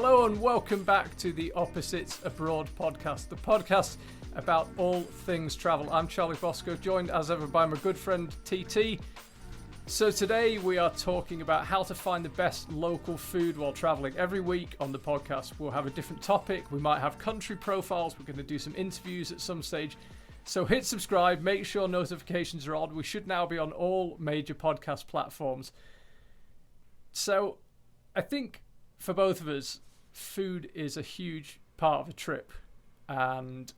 Hello and welcome back to the Opposites Abroad podcast, the podcast about all things travel. I'm Charlie Bosco, joined as ever by my good friend TT. So today we are talking about how to find the best local food while traveling. Every week on the podcast we'll have a different topic. We might have country profiles. We're going to do some interviews at some stage. So hit subscribe, make sure notifications are on. We should now be on all major podcast platforms. So I think for both of us, food is a huge part of a trip, and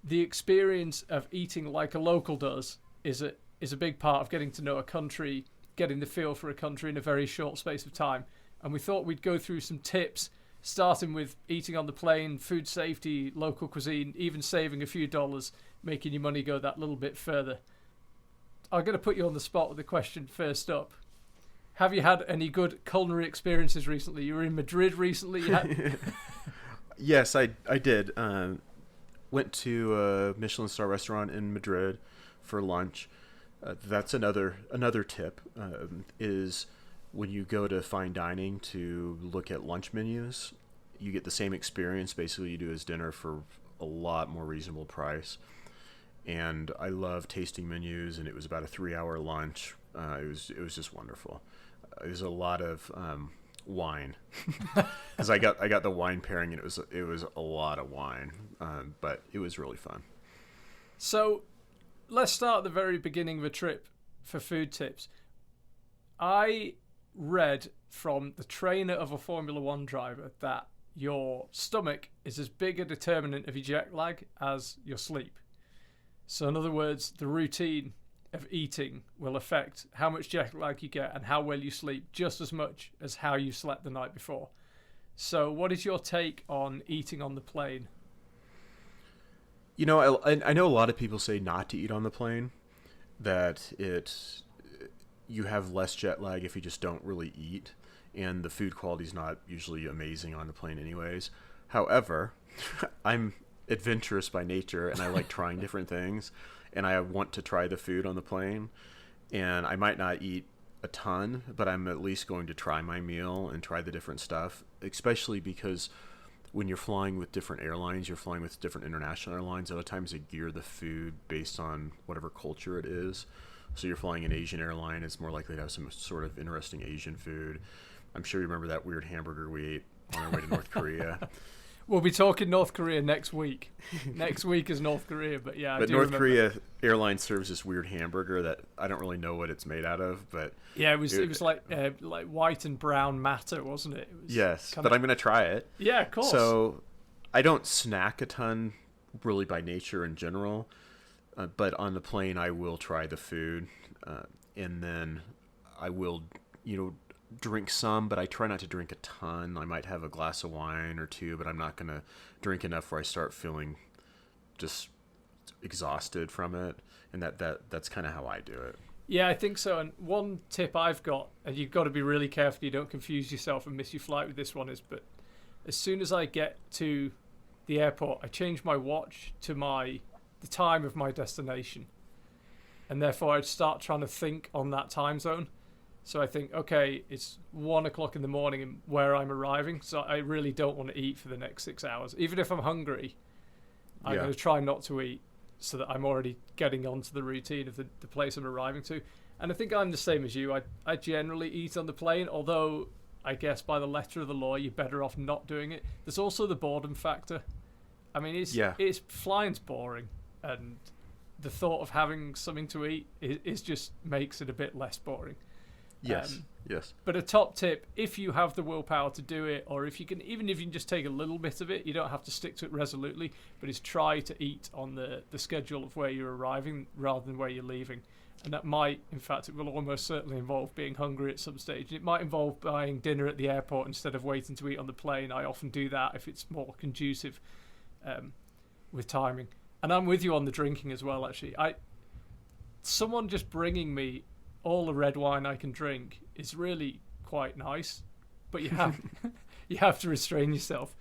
the experience of eating like a local does is a big part of getting to know a country, getting the feel for a country in a very short space of time. And we thought we'd go through some tips, starting with eating on the plane, food safety, local cuisine, even saving a few dollars, making your money go that little bit further. I'm going to put you on the spot with the question first up. Have you had any good culinary experiences recently? You were in Madrid recently. Yes, I did. Went to a Michelin star restaurant in Madrid for lunch. That's another tip, is when you go to fine dining to look at lunch menus, you get the same experience basically you do as dinner for a lot more reasonable price. And I love tasting menus, and it was about a 3-hour lunch. It was just wonderful. There's a lot of wine because I got the wine pairing, and it was a lot of wine, but it was really fun. So let's start at the very beginning of a trip for food tips. I read from the trainer of a Formula One driver that your stomach is as big a determinant of your jet lag as your sleep. So in other words, the routine of eating will affect how much jet lag you get and how well you sleep just as much as how you slept the night before. So what is your take on eating on the plane? You know, I know a lot of people say not to eat on the plane, that you have less jet lag if you just don't really eat, and the food quality is not usually amazing on the plane anyways. However, I'm adventurous by nature, and I like trying different things, and I want to try the food on the plane, and I might not eat a ton, but I'm at least going to try my meal and try the different stuff, especially because when you're flying with different airlines, you're flying with different international airlines. Other times they gear the food based on whatever culture it is. So you're flying an Asian airline, it's more likely to have some sort of interesting Asian food. I'm sure you remember that weird hamburger we ate on our way to North Korea. We'll be talking North Korea next week. Next week is North Korea, but yeah, but North Korea Airlines serves this weird hamburger that I don't really know what it's made out of, but yeah, it was like white and brown matter, wasn't it? Yes, but I'm gonna try it. Yeah, of course. So I don't snack a ton, really by nature in general, but on the plane I will try the food, and then I will, drink some, but I try not to drink a ton. I might have a glass of wine or two, but I'm not going to drink enough where I start feeling just exhausted from it. And that's kind of how I do it. Yeah, I think so. And one tip I've got, and you've got to be really careful you don't confuse yourself and miss your flight with this one, is but as soon as I get to the airport, I change my watch to the time of my destination. And therefore I'd start trying to think on that time zone. So I think, okay, it's 1 o'clock in the morning and where I'm arriving, so I really don't want to eat for the next 6 hours. Even if I'm hungry, I'm going to try not to eat so that I'm already getting onto the routine of the place I'm arriving to. And I think I'm the same as you. I generally eat on the plane, although I guess by the letter of the law, you're better off not doing it. There's also the boredom factor. I mean, it's flying's boring, and the thought of having something to eat is just makes it a bit less boring. Yes. But a top tip, if you have the willpower to do it, or if you can, even if you can just take a little bit of it, you don't have to stick to it resolutely, but is try to eat on the schedule of where you're arriving rather than where you're leaving. And that might, in fact, it will almost certainly involve being hungry at some stage. It might involve buying dinner at the airport instead of waiting to eat on the plane. I often do that if it's more conducive with timing. And I'm with you on the drinking as well, actually. Someone just bringing me all the red wine I can drink is really quite nice, but you have to restrain yourself,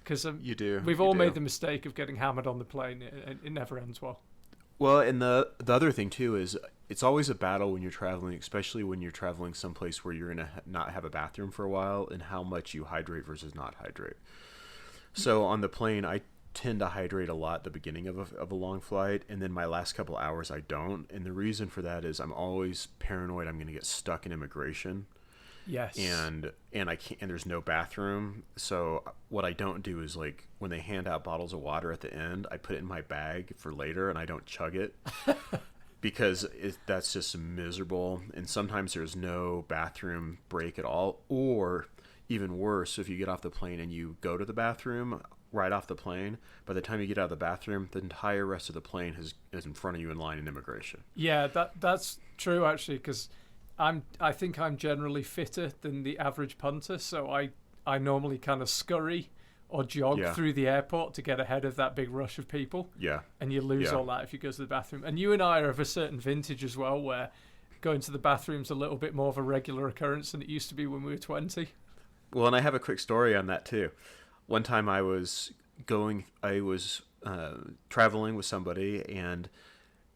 because you do. We've all made the mistake of getting hammered on the plane. It never ends well. Well, and the other thing too is it's always a battle when you're traveling, especially when you're traveling someplace where you're going to not have a bathroom for a while, and how much you hydrate versus not hydrate. So on the plane, I tend to hydrate a lot at the beginning of a long flight, and then my last couple hours I don't. And the reason for that is I'm always paranoid I'm going to get stuck in immigration. Yes. And I can't, and there's no bathroom. So what I don't do is, like, when they hand out bottles of water at the end, I put it in my bag for later and I don't chug it. Because that's just miserable. And sometimes there's no bathroom break at all. Or even worse, if you get off the plane and you go to the bathroom right off the plane, by the time you get out of the bathroom, the entire rest of the plane is in front of you in line in immigration. Yeah, that's true, actually, because I think I'm generally fitter than the average punter, so I normally kind of scurry or jog through the airport to get ahead of that big rush of people. Yeah. And you lose all that if you go to the bathroom. And you and I are of a certain vintage as well, where going to the bathroom's a little bit more of a regular occurrence than it used to be when we were 20. Well, and I have a quick story on that too. One time I was traveling with somebody, and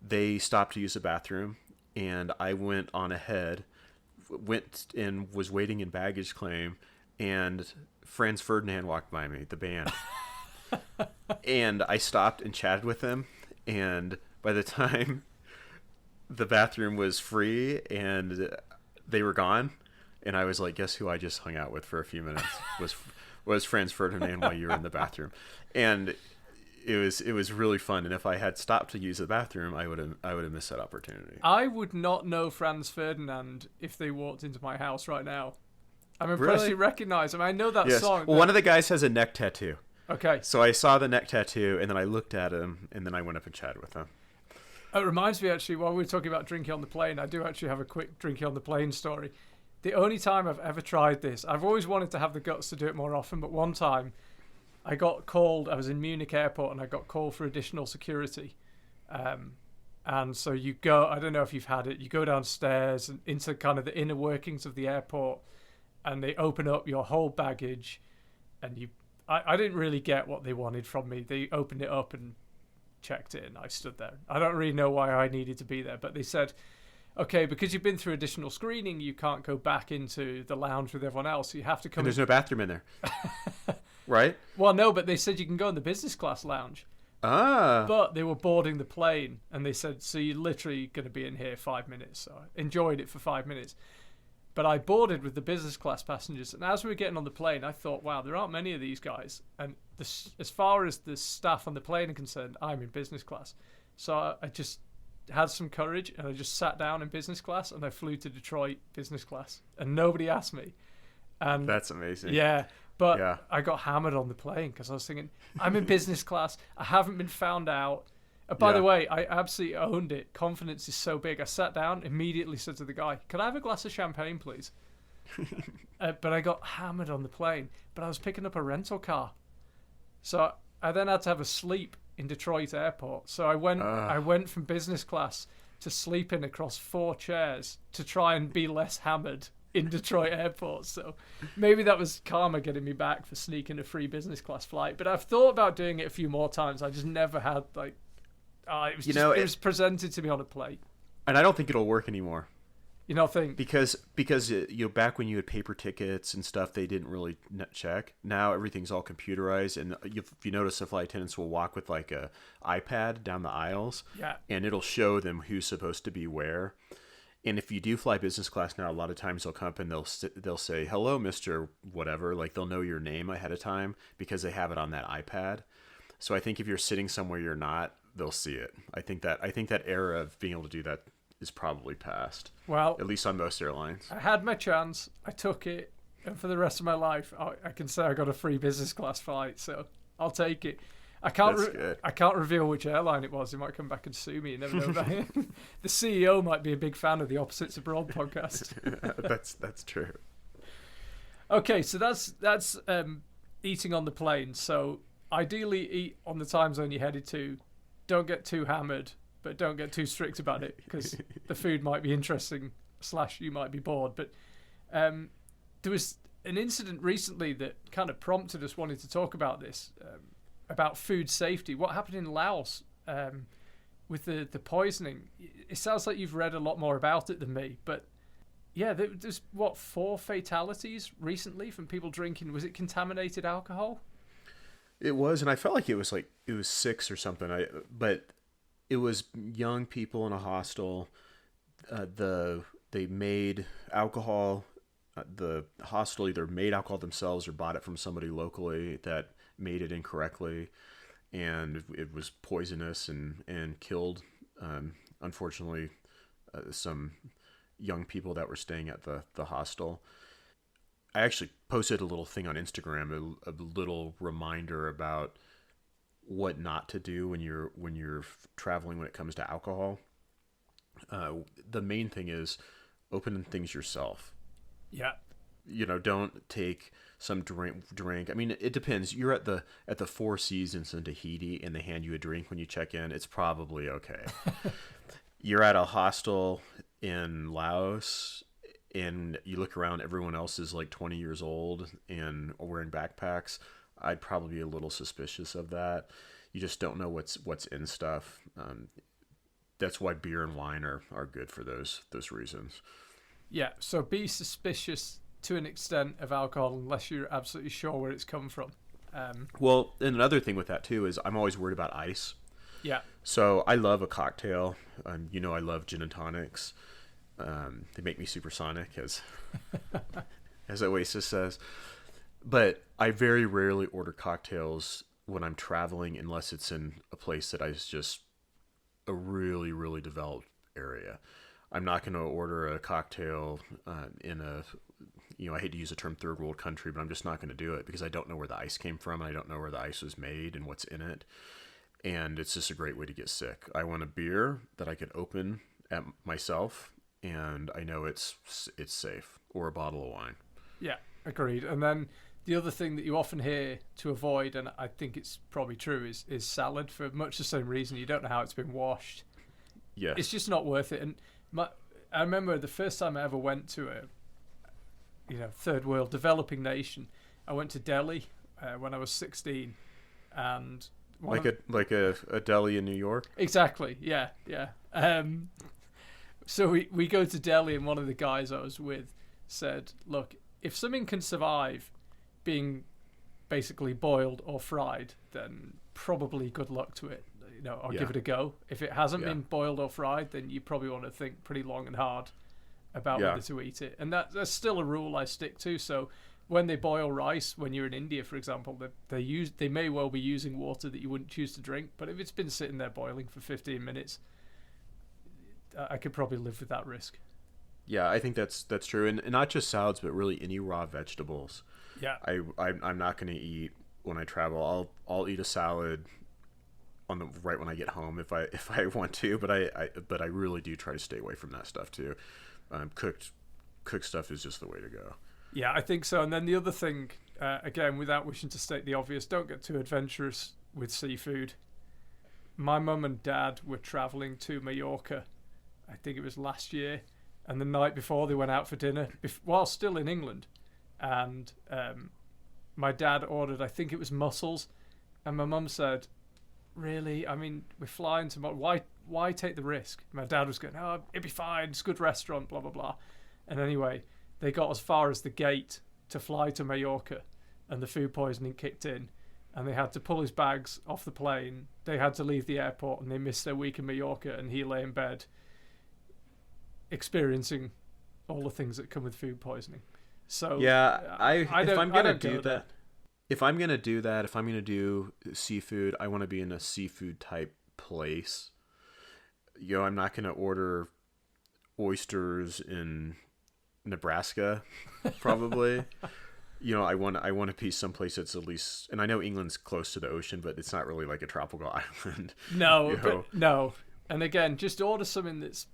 they stopped to use the bathroom, and I went on ahead, went and was waiting in baggage claim, and Franz Ferdinand walked by me, the band. And I stopped and chatted with them, and by the time the bathroom was free and they were gone, and I was like, guess who I just hung out with for a few minutes was Franz Ferdinand while you were in the bathroom. And it was really fun, and if I had stopped to use the bathroom, I would have missed that opportunity. I would not know Franz Ferdinand if they walked into my house right now. I'm impressed you recognize him. I know that song. Well, one of the guys has a neck tattoo. Okay. So I saw the neck tattoo, and then I looked at him, and then I went up and chatted with him. It reminds me, actually, while we were talking about drinking on the plane, I do actually have a quick drinking on the plane story. The only time I've ever tried this, I've always wanted to have the guts to do it more often, but one time I got called, I was in Munich airport, and I got called for additional security. And so you go, I don't know if you've had it, you go downstairs and into kind of the inner workings of the airport, and they open up your whole baggage, and I didn't really get what they wanted from me. They opened it up and checked it, and I stood there. I don't really know why I needed to be there, but they said, okay, because you've been through additional screening, you can't go back into the lounge with everyone else. You have to come. And there's no bathroom in there. Right? Well, no, but they said you can go in the business class lounge. Ah. But they were boarding the plane, and they said, so you're literally going to be in here 5 minutes. So I enjoyed it for 5 minutes. But I boarded with the business class passengers, and as we were getting on the plane, I thought, wow, there aren't many of these guys. And as far as the staff on the plane are concerned, I'm in business class. So I just had some courage, and I just sat down in business class, and I flew to Detroit business class, and nobody asked me. And that's amazing. Yeah, but I got hammered on the plane because I was thinking, I'm in business class. I haven't been found out. By the way, I absolutely owned it. Confidence is so big. I sat down, immediately said to the guy, "Can I have a glass of champagne, please?" But I got hammered on the plane. But I was picking up a rental car, so I then had to have a sleep in Detroit airport. So I went from business class to sleeping across 4 chairs to try and be less hammered in Detroit airport. So maybe that was karma getting me back for sneaking a free business class flight. But I've thought about doing it a few more times. I just never had it was presented to me on a plate. And I don't think it'll work anymore. You know, because back when you had paper tickets and stuff, they didn't really check. Now everything's all computerized, and if you notice, the flight attendants will walk with like a iPad down the aisles, and it'll show them who's supposed to be where. And if you do fly business class now, a lot of times they'll come up and they'll say, "Hello, Mr. Whatever," like they'll know your name ahead of time because they have it on that iPad. So I think if you're sitting somewhere you're not, they'll see it. I think that era of being able to do that is probably past. Well, at least on most airlines. I had my chance. I took it, and for the rest of my life, I can say I got a free business class flight. So I'll take it. I can't reveal which airline it was. They might come back and sue me. You never know about it. The CEO might be a big fan of the Opposites Abroad podcast. That's true. Okay, so that's eating on the plane. So ideally, eat on the time zone you're headed to. Don't get too hammered, but don't get too strict about it because the food might be interesting / you might be bored. But there was an incident recently that kind of prompted us wanting to talk about this, about food safety. What happened in Laos? with the poisoning, it sounds like you've read a lot more about it than me, but yeah, there's what, 4 fatalities recently from people drinking. Was it contaminated alcohol? It was, and I felt like it was 6 or something. But it was young people in a hostel. They made alcohol. The hostel either made alcohol themselves or bought it from somebody locally that made it incorrectly, and it was poisonous and killed, unfortunately, some young people that were staying at the hostel. I actually posted a little thing on Instagram, a little reminder about what not to do when you're traveling when it comes to alcohol. The main thing is open things yourself. Yeah. Don't take some drink. I mean, it depends. You're at the Four Seasons in Tahiti and they hand you a drink when you check in. It's probably okay. You're at a hostel in Laos and you look around, everyone else is like 20 years old and wearing backpacks. I'd probably be a little suspicious of that. You just don't know what's in stuff. That's why beer and wine are good for those reasons. Yeah, so be suspicious to an extent of alcohol unless you're absolutely sure where it's come from. Well, and another thing with that too is I'm always worried about ice. Yeah. So I love a cocktail. I love gin and tonics. They make me supersonic, as Oasis says. But I very rarely order cocktails when I'm traveling unless it's in a place that is just a really, really developed area. I'm not going to order a cocktail in a, I hate to use the term third world country, but I'm just not going to do it because I don't know where the ice came from. And I don't know where the ice was made and what's in it. And it's just a great way to get sick. I want a beer that I can open at myself and I know it's safe, or a bottle of wine. Yeah, agreed. And then the other thing that you often hear to avoid, and I think it's probably true, is salad, for much the same reason. You don't know how it's been washed. Yes. It's just not worth it. And I remember the first time I ever went to a third world developing nation, I went to Delhi when I was 16, and like a deli in New York. Exactly. Yeah. So we go to Delhi, and one of the guys I was with said, "Look, if something can survive being basically boiled or fried, then probably good luck to it. I'll give it a go. If it hasn't been boiled or fried, then you probably want to think pretty long and hard about whether to eat it." And that's still a rule I stick to. So when they boil rice, when you're in India, for example, they may well be using water that you wouldn't choose to drink. But if it's been sitting there boiling for 15 minutes, I could probably live with that risk. Yeah, I think that's true, and not just salads, but really any raw vegetables. Yeah, I'm not going to eat when I travel. I'll eat a salad right when I get home if I want to, but I really do try to stay away from that stuff too. Cooked stuff is just the way to go. Yeah, I think so. And then the other thing, again, without wishing to state the obvious, don't get too adventurous with seafood. My mum and dad were traveling to Mallorca, I think it was last year, and the night before they went out for dinner while still in England, and my dad ordered, I think it was mussels, and my mum said, "Really? I mean, we're flying tomorrow. Why take the risk?" My dad was going, "Oh, it'd be fine. It's a good restaurant, blah blah blah." And anyway, they got as far as the gate to fly to Mallorca, and the food poisoning kicked in, and they had to pull his bags off the plane. They had to leave the airport, and they missed their week in Mallorca, and he lay in bed experiencing all the things that come with food poisoning. So yeah, if I'm gonna do that, if I'm gonna do seafood, I want to be in a seafood type place. I'm not gonna order oysters in Nebraska, probably. I want to be someplace that's at least, and I know England's close to the ocean, but it's not really like a tropical island. No. And again, just order something that's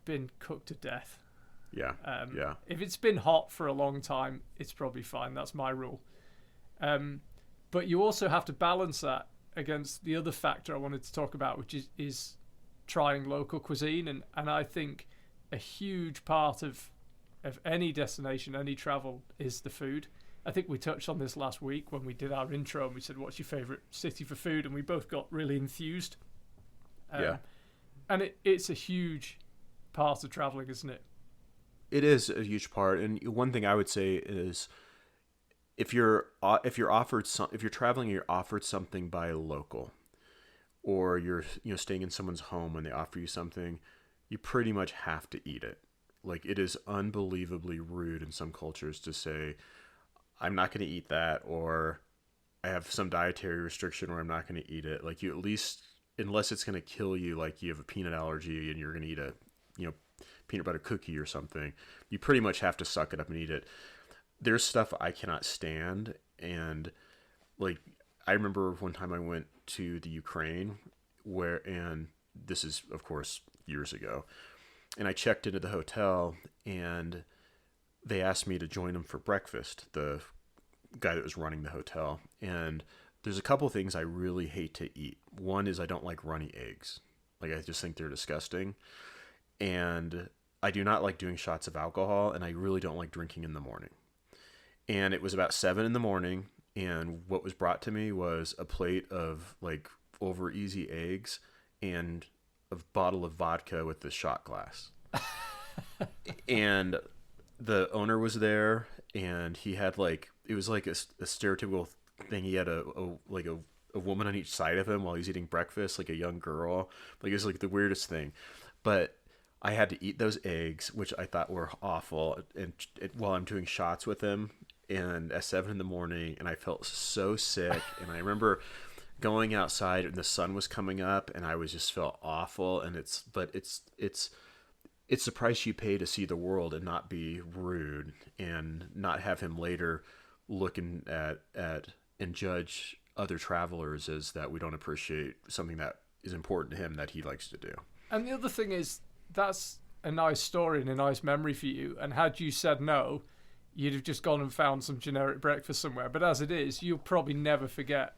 been cooked to death. Yeah. If it's been hot for a long time, it's probably fine. That's my rule. But you also have to balance that against the other factor I wanted to talk about, which is trying local cuisine. And I think a huge part of any destination, any travel, is the food. I think we touched on this last week when we did our intro and we said, "What's your favourite city for food?" And we both got really enthused. And it's a huge part of traveling, isn't it? It is a huge part, and one thing I would say is if you're traveling and you're offered something by a local, or you're staying in someone's home and they offer you something, you pretty much have to eat it. Like, it is unbelievably rude in some cultures to say, I'm not going to eat that, or I have some dietary restriction where I'm not going to eat it. Like, you at least, unless it's going to kill you, like you have a peanut allergy and you're going to eat a, peanut butter cookie or something, you pretty much have to suck it up and eat it. There's stuff I cannot stand. And like, I remember one time I went to the Ukraine and this is of course years ago, and I checked into the hotel and they asked me to join them for breakfast, the guy that was running the hotel. And there's a couple things I really hate to eat. One is I don't like runny eggs. Like, I just think they're disgusting. And I do not like doing shots of alcohol, and I really don't like drinking in the morning. And it was about 7 a.m, and what was brought to me was a plate of like over easy eggs and a bottle of vodka with the shot glass. And the owner was there, and he had like, it was like a stereotypical thing. He had a woman on each side of him while he's eating breakfast, like a young girl. Like, it was like the weirdest thing. But I had to eat those eggs, which I thought were awful, and while I'm doing shots with him, and at 7 a.m, and I felt so sick. And I remember going outside, and the sun was coming up, and I just felt awful. And it's the price you pay to see the world and not be rude, and not have him later looking at and judge other travelers as that we don't appreciate something that is important to him that he likes to do. And the other thing is, that's a nice story and a nice memory for you. And had you said no, you'd have just gone and found some generic breakfast somewhere. But as it is, you'll probably never forget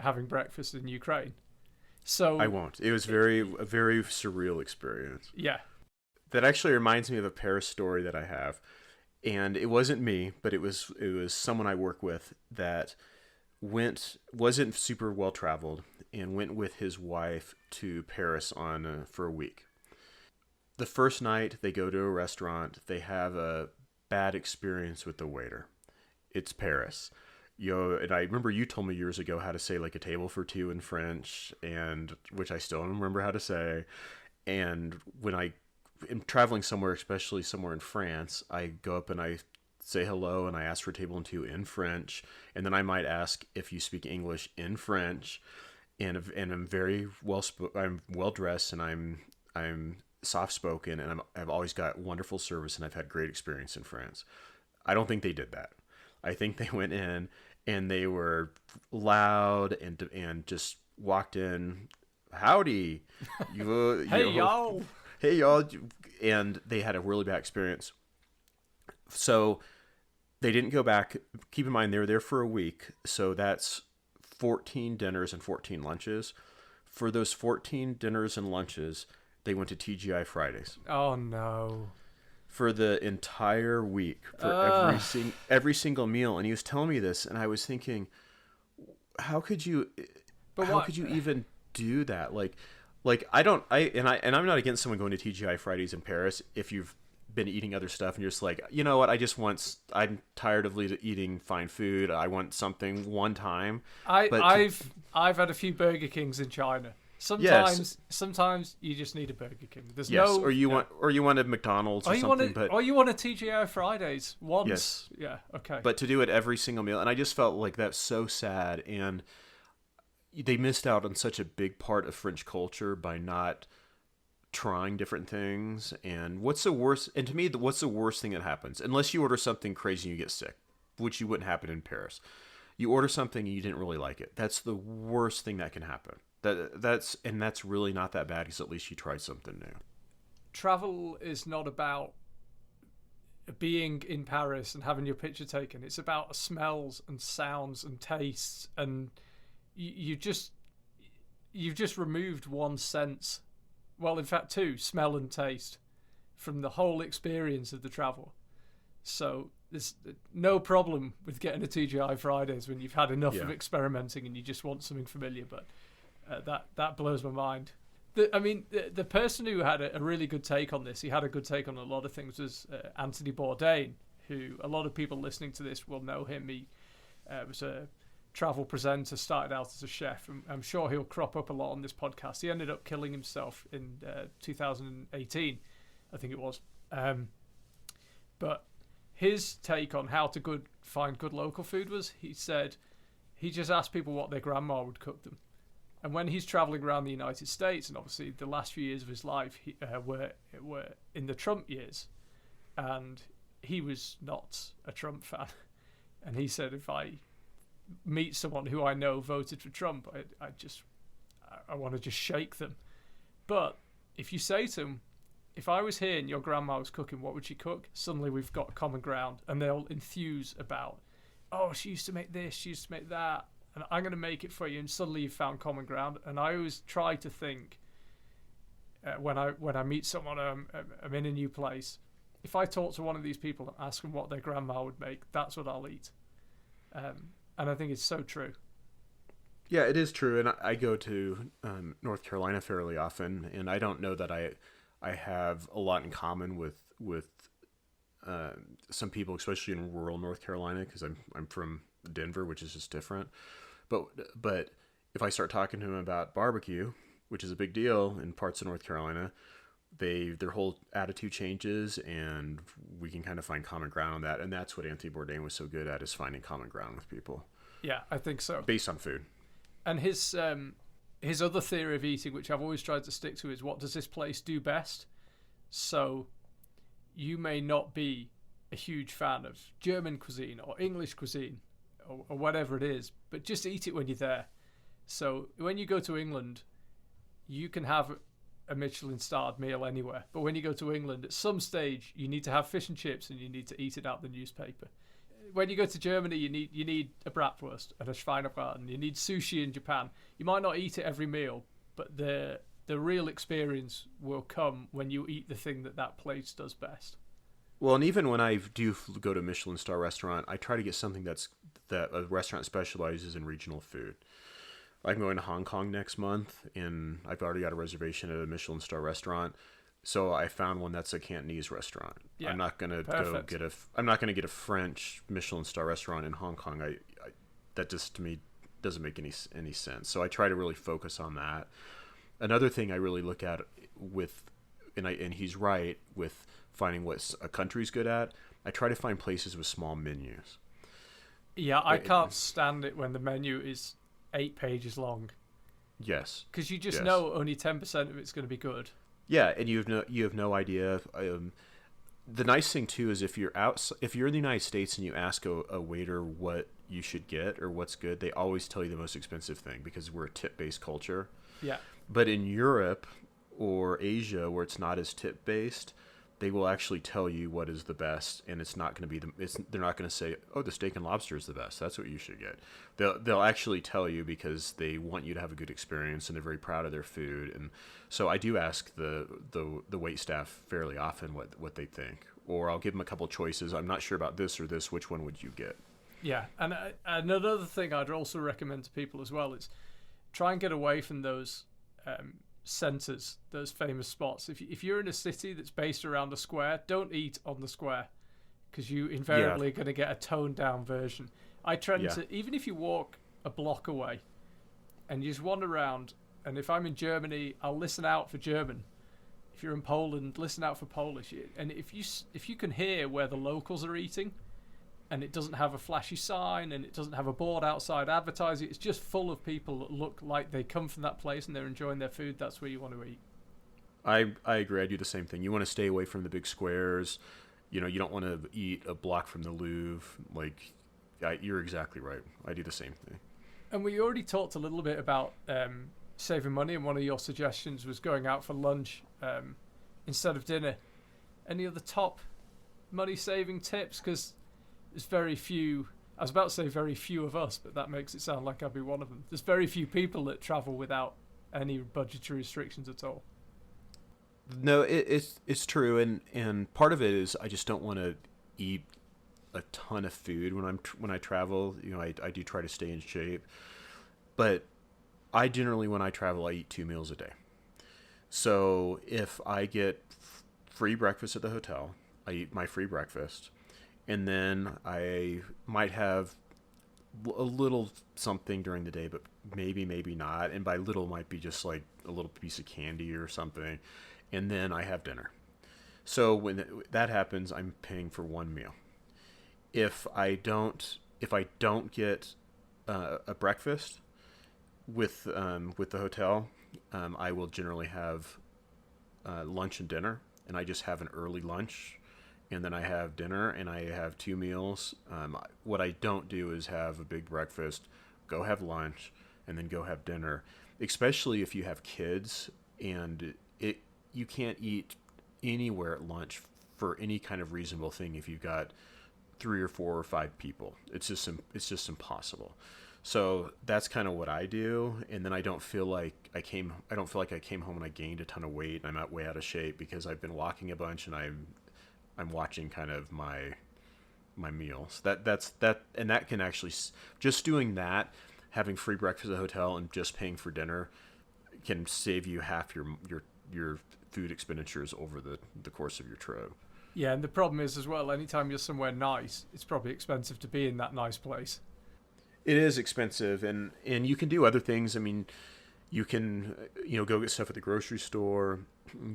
having breakfast in Ukraine. So I won't. It was a very surreal experience. Yeah. That actually reminds me of a Paris story that I have. And it wasn't me, but it was someone I work with that wasn't super well traveled, and went with his wife to Paris for a week. The first night they go to a restaurant, they have a bad experience with the waiter. It's Paris. And I remember you told me years ago how to say like a table for two in French, and which I still don't remember how to say. And when I am traveling somewhere, especially somewhere in France, I go up and I say hello, and I ask for a table and two in French, and then I might ask if you speak English in French, and I'm very I'm well dressed, and I'm soft spoken, and I've always got wonderful service, and I've had great experience in France. I don't think they did that. I think they went in and they were loud and just walked in, howdy, hey y'all, and they had a really bad experience. So they didn't go back. Keep in mind, they were there for a week, so that's 14 dinners and 14 lunches. For those 14 dinners and lunches, they went to TGI Fridays. Oh no! For the entire week, for every single meal. And he was telling me this, and I was thinking, how could you even do that? Like I'm not against someone going to TGI Fridays in Paris if you've been eating other stuff and you're just like, you know what, I'm tired of eating fine food. I want something one time. I've had a few Burger Kings in China. Sometimes you just need a Burger King. Or you want a McDonald's or something. Or you want a TGI Fridays once. Yes. Yeah. Okay. But to do it every single meal, and I just felt like that's so sad, and they missed out on such a big part of French culture by not trying different things. And what's the worst? And to me, what's the worst thing that happens? Unless you order something crazy and you get sick, which you wouldn't happen in Paris. You order something and you didn't really like it. That's the worst thing that can happen. That's really not that bad, because at least you tried something new. Travel is not about being in Paris and having your picture taken. It's about smells and sounds and tastes, and you've just removed one sense. Well, in fact, two: smell and taste, from the whole experience of the travel. So there's no problem with getting a TGI Fridays when you've had enough of experimenting and you just want something familiar. But that blows my mind. The person who had a really good take on this, he had a good take on a lot of things, was Anthony Bourdain, who a lot of people listening to this will know him. He was a travel presenter, started out as a chef, and I'm sure he'll crop up a lot on this podcast. He ended up killing himself in 2018, I think it was. But his take on how to find good local food was, he said he just asked people what their grandma would cook them. And when he's traveling around the United States, and obviously the last few years of his life were in the Trump years, and he was not a Trump fan. And he said, if I meet someone who I know voted for Trump, I want to just shake them. But if you say to them, if I was here and your grandma was cooking, what would she cook? Suddenly we've got common ground, and they'll enthuse about, oh, she used to make this, she used to make that, and I'm going to make it for you, and suddenly you've found common ground. And I always try to think, when I meet someone, I'm in a new place, if I talk to one of these people and ask them what their grandma would make, that's what I'll eat. And I think it's so true. Yeah, it is true. And I go to North Carolina fairly often, and I don't know that I have a lot in common with some people, especially in rural North Carolina, because I'm from Denver, which is just different. But if I start talking to them about barbecue, which is a big deal in parts of North Carolina, their whole attitude changes, and we can kind of find common ground on that. And that's what Anthony Bourdain was so good at, is finding common ground with people. Yeah, I think so. Based on food. And his other theory of eating, which I've always tried to stick to, is what does this place do best? So you may not be a huge fan of German cuisine or English cuisine or whatever it is, but just eat it when you're there. So when you go to England, you can have a Michelin-starred meal anywhere. But when you go to England, at some stage, you need to have fish and chips, and you need to eat it out the newspaper. When you go to Germany, you need a bratwurst and a Schweinebraten. You need sushi in Japan. You might not eat it every meal, but the real experience will come when you eat the thing that place does best. Well, and even when I do go to a Michelin-star restaurant, I try to get something that a restaurant specializes in regional food. I'm going to Hong Kong next month, and I've already got a reservation at a Michelin-star restaurant. So I found one that's a Cantonese restaurant. Yeah, I'm not gonna get a French Michelin-star restaurant in Hong Kong. That just to me doesn't make any sense. So I try to really focus on that. Another thing I really look at and he's right with finding what a country's good at. I try to find places with small menus. Yeah, I can't stand it when the menu is 8 pages long. Yes, because you just know only 10% of it's going to be good. Yeah, and you have no idea. The nice thing too is if you're in the United States and you ask a waiter what you should get or what's good, they always tell you the most expensive thing because we're a tip-based culture. Yeah. But in Europe or Asia, where it's not as tip-based, they will actually tell you what is the best, and it's not going to be they're not going to say, "Oh, the steak and lobster is the best. That's what you should get." They'll actually tell you because they want you to have a good experience, and they're very proud of their food. And so I do ask the wait staff fairly often what they think, or I'll give them a couple choices. I'm not sure about this or this. Which one would you get? Yeah, and another thing I'd also recommend to people as well is try and get away from those centers, those famous spots. If you're in a city that's based around a square, don't eat on the square because you invariably are going to get a toned down version. I trend to, even if you walk a block away and you just wander around, and if I'm in Germany, I'll listen out for German. If you're in Poland, listen out for Polish. And if you can hear where the locals are eating, and it doesn't have a flashy sign, and it doesn't have a board outside advertising, it's just full of people that look like they come from that place and they're enjoying their food, that's where you want to eat. I agree. I do the same thing. You want to stay away from the big squares. You don't want to eat a block from the Louvre. You're exactly right. I do the same thing. And we already talked a little bit about saving money, and one of your suggestions was going out for lunch instead of dinner. Any other top money-saving tips? Because there's very few, I was about to say very few of us, but that makes it sound like I'd be one of them. There's very few people that travel without any budgetary restrictions at all. No, it's true, and part of it is I just don't want to eat a ton of food when I travel. I do try to stay in shape, but I generally, when I travel, I eat 2 meals a day. So if I get free breakfast at the hotel, I eat my free breakfast, and then I might have a little something during the day, but maybe not. And by little might be just like a little piece of candy or something. And then I have dinner. So when that happens, I'm paying for one meal. If I don't get a breakfast with the hotel, I will generally have lunch and dinner, and I just have an early lunch, and then I have dinner, and I have two meals. What I don't do is have a big breakfast, go have lunch, and then go have dinner. Especially if you have kids, and you can't eat anywhere at lunch for any kind of reasonable thing if you've got 3 or 4 or 5 people. It's just impossible. So that's kind of what I do, and then I don't feel like I came home and I gained a ton of weight and I'm way out of shape because I've been walking a bunch and I'm watching kind of my meals. That's and that can actually, just doing that, having free breakfast at the hotel and just paying for dinner can save you half your food expenditures over the course of your trip. Yeah, and the problem is as well, anytime you're somewhere nice, it's probably expensive to be in that nice place. It is expensive, and you can do other things. I mean, you can go get stuff at the grocery store.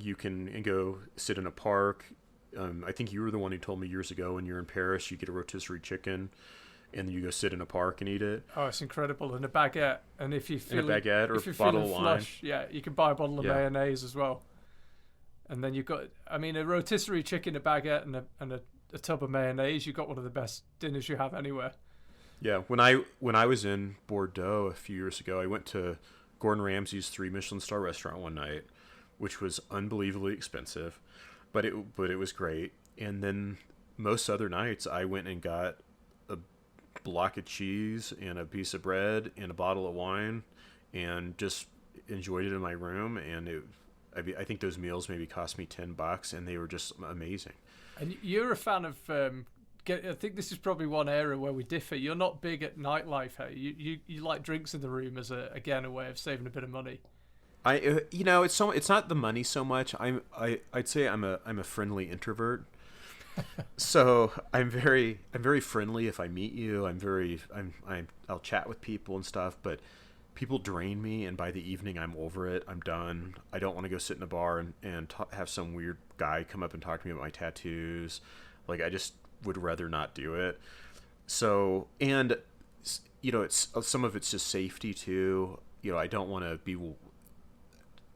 You can go sit in a park. I think you were the one who told me years ago when you're in Paris, you get a rotisserie chicken, and you go sit in a park and eat it. Oh, it's incredible. And a baguette. And if you feel a baguette or a bottle of wine. Flush, yeah, you can buy a bottle of mayonnaise as well. And then you've got, I mean, a rotisserie chicken, a baguette, and a tub of mayonnaise. You've got one of the best dinners you have anywhere. Yeah, when I was in Bordeaux a few years ago, I went to Gordon Ramsay's 3 Michelin star restaurant one night, which was unbelievably expensive, but it was great. And then most other nights, I went and got a block of cheese and a piece of bread and a bottle of wine, and just enjoyed it in my room. And I think those meals maybe cost me $10, and they were just amazing. And you're a fan of. I think this is probably one area where we differ. You're not big at nightlife, hey? You like drinks in the room as a way of saving a bit of money. It's not the money so much. I'd say I'm a friendly introvert. So I'm very friendly if I meet you. I'll chat with people and stuff, but people drain me, and by the evening I'm over it. I'm done. I don't want to go sit in a bar and have some weird guy come up and talk to me about my tattoos. Like, I just would rather not do it. So, and it's some of it's just safety too. I don't want to be.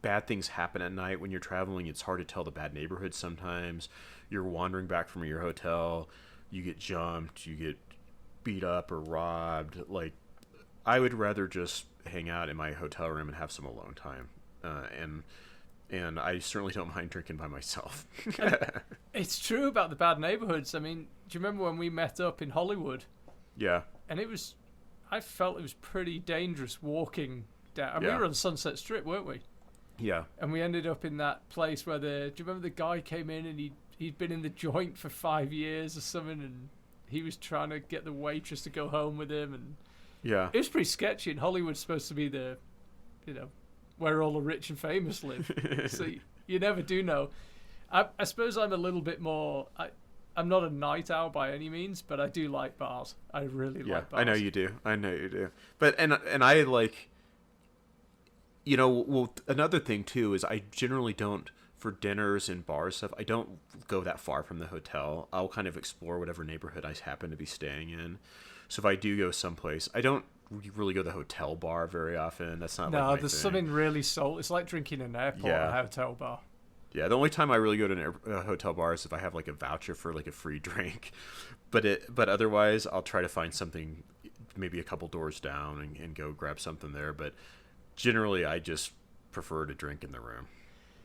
Bad things happen at night when you're traveling. It's hard to tell the bad neighborhoods sometimes. You're wandering back from your hotel, you get jumped, you get beat up or robbed. Like, I would rather just hang out in my hotel room and have some alone time. And I certainly don't mind drinking by myself. It's true about the bad neighborhoods. I mean, do you remember when we met up in Hollywood? Yeah. And I felt it was pretty dangerous walking down. We were on Sunset Strip, weren't we? Yeah. And we ended up in that place where do you remember the guy came in and he'd been in the joint for 5 years or something, and he was trying to get the waitress to go home with him, and yeah, it was pretty sketchy. And Hollywood's supposed to be the, where all the rich and famous live. So you never do know. I suppose I'm a little bit more. I'm not a night owl by any means, but I do like bars. I really like bars. I know you do. But and I like. Well, another thing too is I generally don't, for dinners and bar stuff, I don't go that far from the hotel. I'll kind of explore whatever neighborhood I happen to be staying in. So if I do go someplace, I don't really go to the hotel bar very often. That's not no, there's something really soul. It's like drinking in an airport or a hotel bar. Yeah, the only time I really go to a hotel bar is if I have like a voucher for like a free drink. But otherwise, I'll try to find something maybe a couple doors down and go grab something there. But generally, I just prefer to drink in the room.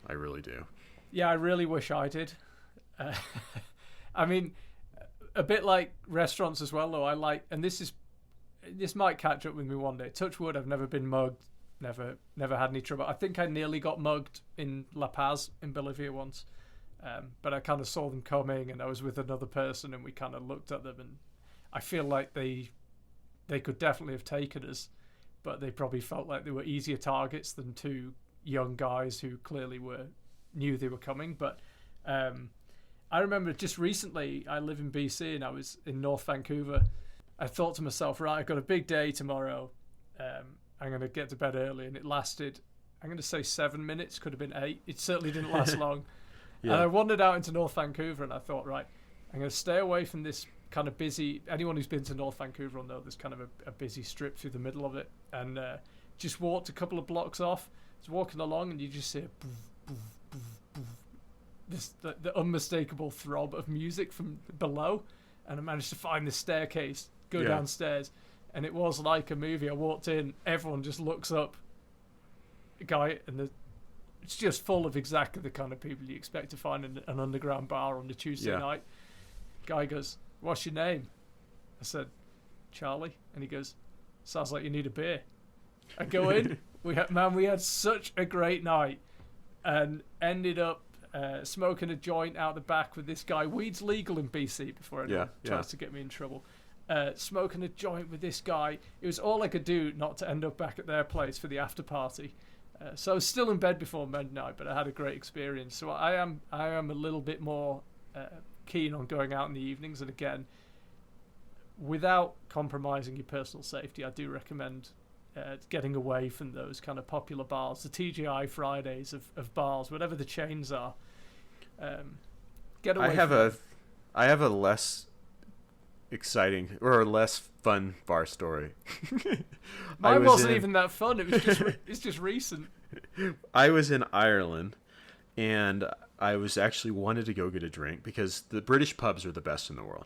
I really do. Yeah, I really wish I did. I mean, a bit like restaurants as well, though. I like, and this might catch up with me one day. Touch wood, I've never been mugged. Never had any trouble. I think I nearly got mugged in La Paz in Bolivia once. But I kind of saw them coming, and I was with another person, and we kind of looked at them, and I feel like they could definitely have taken us, but they probably felt like they were easier targets than two young guys who clearly knew they were coming. But I remember just recently, I live in BC and I was in North Vancouver. I thought to myself, right, I've got a big day tomorrow. I'm going to get to bed early, and it lasted, I'm going to say 7 minutes, could have been 8. It certainly didn't last long. Yeah. And I wandered out into North Vancouver, and I thought, right, I'm going to stay away from this kind of busy, anyone who's been to North Vancouver will know there's kind of a busy strip through the middle of it, and just walked a couple of blocks off. I was walking along, and you just hear the unmistakable throb of music from below, and I managed to find the staircase, go downstairs, and it was like a movie. I walked in, everyone just looks up, guy, and it's just full of exactly the kind of people you expect to find in an underground bar on a Tuesday night. Guy goes, "What's your name?" I said, "Charlie," and he goes, "Sounds like you need a beer." I go in, we had such a great night, and ended up smoking a joint out the back with this guy. Weed's legal in BC before anyone tries to get me in trouble. Smoking a joint with this guy. It was all I could do not to end up back at their place for the after party. So I was still in bed before midnight, but I had a great experience. So I am a little bit more keen on going out in the evenings, and again, without compromising your personal safety, I do recommend getting away from those kind of popular bars, the TGI Fridays of bars, whatever the chains are. Get away. I have a less exciting or less fun bar story. Mine wasn't even that fun. It's just recent. I was in Ireland, and I was actually wanted to go get a drink because the British pubs are the best in the world.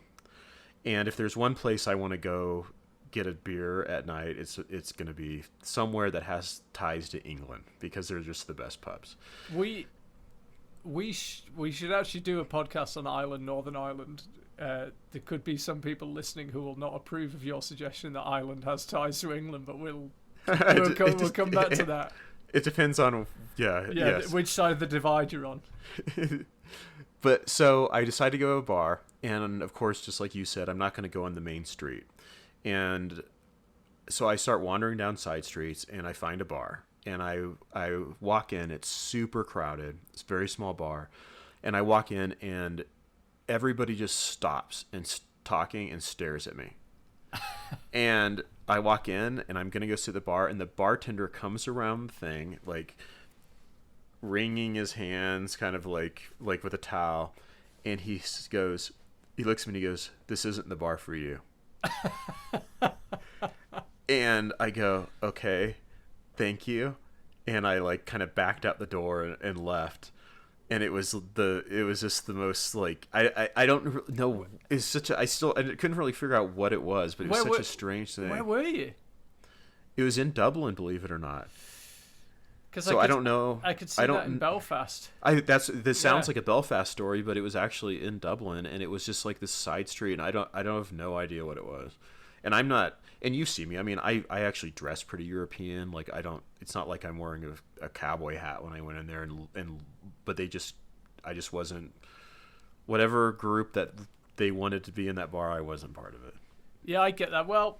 And if there's one place I want to go get a beer at night, it's going to be somewhere that has ties to England because they're just the best pubs. We should actually do a podcast on Ireland, Northern Ireland. There could be some people listening who will not approve of your suggestion that Ireland has ties to England, but we'll come back to that. It depends on yes. Which side of the divide you're on. But so I decided to go to a bar, and of course, just like you said, I'm not going to go on the main street. And so I start wandering down side streets, and I find a bar, and I walk in. It's super crowded. It's a very small bar, and I walk in, and everybody just stops and talking and stares at me. And I walk in, and I'm gonna go sit at the bar, and the bartender comes around the thing, like wringing his hands, kind of like with a towel, and he looks at me and he goes, "This isn't the bar for you." And I go, "Okay, thank you," and I like kind of backed out the door and left. And it was just the most like I don't know. It's such a I couldn't really figure out what it was, but it was such a strange thing. Where were you? It was in Dublin, believe it or not. So I don't know. I could see that in Belfast. This sounds like a Belfast story, but it was actually in Dublin, and it was just like this side street, and I don't have no idea what it was. And I'm not, and you see me. I mean, I actually dress pretty European. Like it's not like I'm wearing a cowboy hat when I went in there, but I just wasn't, whatever group that they wanted to be in that bar, I wasn't part of it. Yeah, I get that. Well,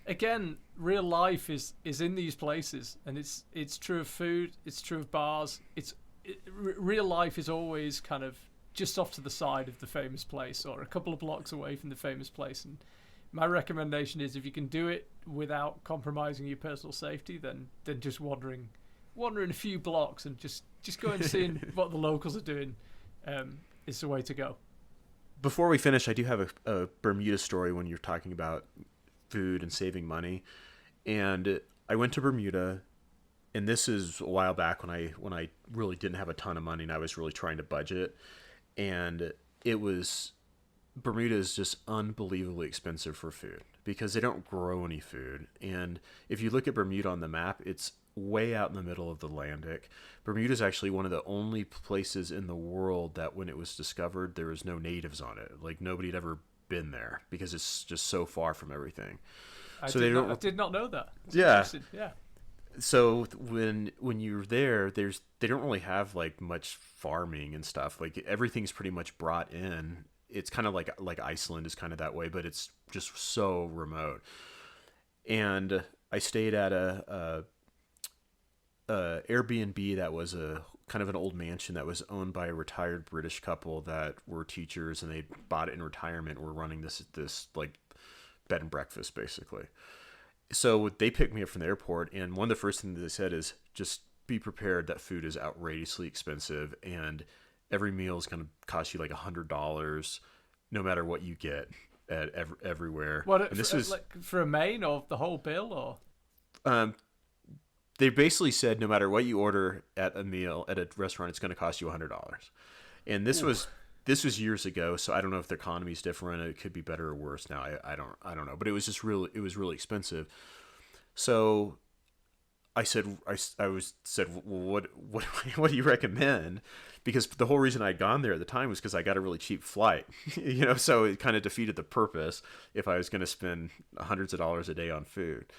again, real life is in these places, and it's true of food, it's true of bars. Real life is always kind of just off to the side of the famous place, or a couple of blocks away from the famous place. And my recommendation is, if you can do it without compromising your personal safety, then just wandering a few blocks and just going and seeing what the locals are doing is the way to go. Before we finish, I do have a Bermuda story when you're talking about food and saving money. And I went to Bermuda, and this is a while back when I really didn't have a ton of money and I was really trying to budget. And Bermuda is just unbelievably expensive for food because they don't grow any food. And if you look at Bermuda on the map, it's way out in the middle of the Atlantic. Bermuda is actually one of the only places in the world that when it was discovered, there was no natives on it. Like nobody had ever been there because it's just so far from everything. I did not know that. Yeah. Yeah. So when you're there, they don't really have like much farming and stuff. Like everything's pretty much brought in. It's kind of like Iceland is kind of that way, but it's just so remote. And I stayed at Airbnb that was a kind of an old mansion that was owned by a retired British couple that were teachers, and they bought it in retirement. Were running this like bed and breakfast basically. So they picked me up from the airport, and one of the first things they said is just be prepared that food is outrageously expensive, and every meal is going to cost you like $100, no matter what you get at everywhere. What? And this was like for a main or the whole bill, or? They basically said no matter what you order at a meal at a restaurant, it's going to cost you $100. And this was years ago, so I don't know if the economy is different. It could be better or worse now. I don't know. But it was just really expensive. So I said, well, what do you recommend? Because the whole reason I'd gone there at the time was because I got a really cheap flight, so it kind of defeated the purpose if I was going to spend hundreds of dollars a day on food.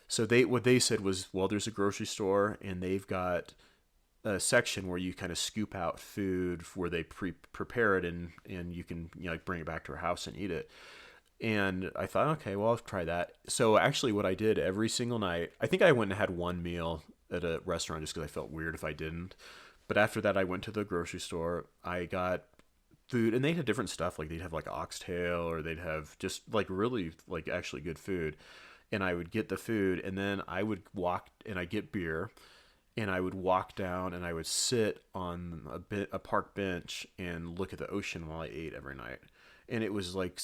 So what they said was, well, there's a grocery store, and they've got a section where you kind of scoop out food where they prepare it, and you can like bring it back to our house and eat it. And I thought, okay, well, I'll try that. So actually what I did every single night, I think I went and had one meal at a restaurant just because I felt weird if I didn't. But after that, I went to the grocery store. I got food, and they had different stuff. Like they'd have like oxtail, or they'd have just like really like actually good food. And I would get the food, and then I would walk, and I'd get beer, and I would walk down, and I would sit on a park bench and look at the ocean while I ate every night. And it was like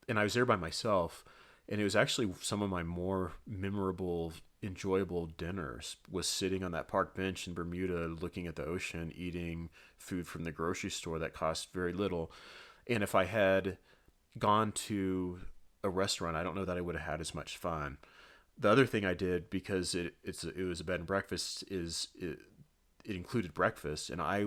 and I was there by myself, and it was actually some of my more memorable, enjoyable dinners was sitting on that park bench in Bermuda, looking at the ocean, eating food from the grocery store that cost very little. And if I had gone to a restaurant, I don't know that I would have had as much fun. The other thing I did, because it was a bed and breakfast, is it included breakfast, and I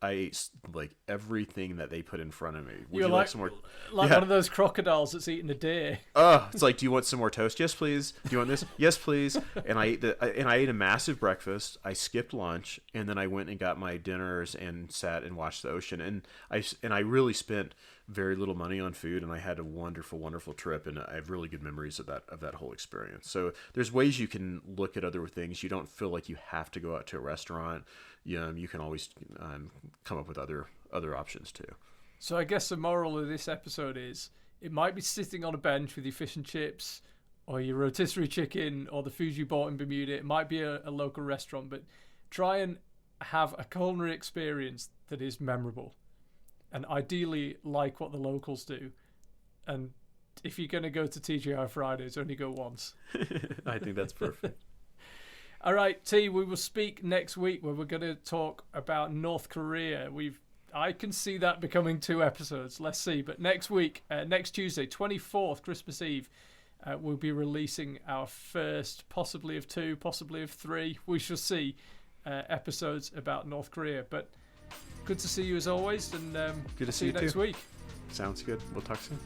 ate like everything that they put in front of me. Would you like some more? Like one of those crocodiles that's eating a deer. Oh, it's like, do you want some more toast? Yes, please. Do you want this? Yes, please. And I ate a massive breakfast. I skipped lunch, and then I went and got my dinners and sat and watched the ocean. And I really spent very little money on food, and I had a wonderful, wonderful trip, and I have really good memories of that whole experience. So there's ways you can look at other things. You don't feel like you have to go out to a restaurant. You can always come up with other options too. So I guess the moral of this episode is it might be sitting on a bench with your fish and chips or your rotisserie chicken or the food you bought in Bermuda. It might be a local restaurant, but try and have a culinary experience that is memorable, and ideally like what the locals do. And if you're going to go to TGI Fridays, only go once. I think that's perfect. All right, T, we will speak next week where we're going to talk about North Korea. I can see that becoming 2 episodes. Let's see. But next week, next Tuesday, 24th, Christmas Eve, we'll be releasing our first, possibly of 2, possibly of 3. We shall see episodes about North Korea. But good to see you as always, and good to see you next week. Sounds good. We'll talk soon.